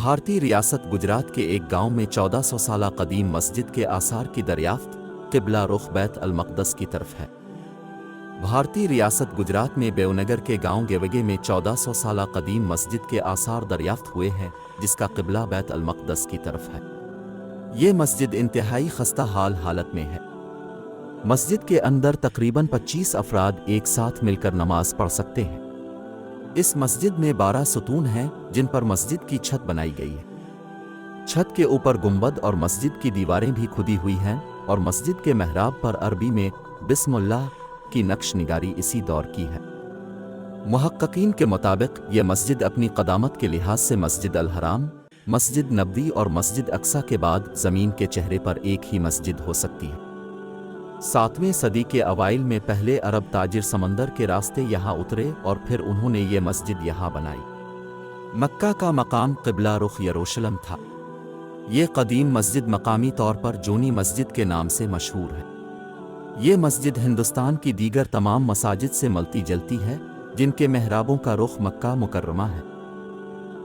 بھارتی ریاست گجرات کے ایک گاؤں میں 1400 سالہ قدیم مسجد کے آثار کی دریافت، قبلہ رخ بیت المقدس کی طرف ہے۔ بھارتی ریاست گجرات میں بیونگر کے گاؤں گیوگے میں 1400 سالہ قدیم مسجد کے آثار دریافت ہوئے ہیں، جس کا قبلہ بیت المقدس کی طرف ہے۔ یہ مسجد انتہائی خستہ حالت میں ہے۔ مسجد کے اندر تقریباً 25 افراد ایک ساتھ مل کر نماز پڑھ سکتے ہیں۔ اس مسجد میں 12 ستون ہیں جن پر مسجد کی چھت بنائی گئی ہے۔ چھت کے اوپر گنبد اور مسجد کی دیواریں بھی کھدی ہوئی ہیں، اور مسجد کے محراب پر عربی میں بسم اللہ کی نقش نگاری اسی دور کی ہے۔ محققین کے مطابق یہ مسجد اپنی قدامت کے لحاظ سے مسجد الحرام، مسجد نبوی اور مسجد اقصیٰ کے بعد زمین کے چہرے پر ایک ہی مسجد ہو سکتی ہے۔ 7ویں صدی کے اوائل میں پہلے عرب تاجر سمندر کے راستے یہاں اترے اور پھر انہوں نے یہ مسجد یہاں بنائی۔ مکہ کا مقام قبلہ رخ یروشلم تھا۔ یہ قدیم مسجد مقامی طور پر جونی مسجد کے نام سے مشہور ہے۔ یہ مسجد ہندوستان کی دیگر تمام مساجد سے ملتی جلتی ہے جن کے محرابوں کا رخ مکہ مکرمہ ہے۔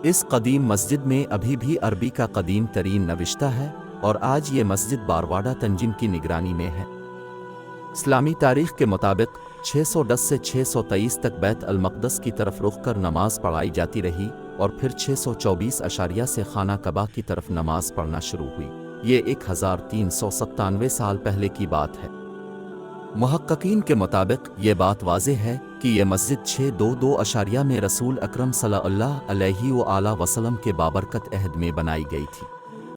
اس قدیم مسجد میں ابھی بھی عربی کا قدیم ترین نوشتہ ہے اور آج یہ مسجد بارواڈا تنجیم کی نگرانی میں ہے۔ اسلامی تاریخ کے مطابق 610 سے 623 تک بیت المقدس کی طرف رخ کر نماز پڑھائی جاتی رہی اور پھر 624 سے خانہ کعبہ کی طرف نماز پڑھنا شروع ہوئی۔ یہ 1397 سال پہلے کی بات ہے۔ محققین کے مطابق یہ بات واضح ہے کہ یہ مسجد 622 میں رسول اکرم صلی اللہ علیہ وآلہ وسلم کے بابرکت عہد میں بنائی گئی تھی۔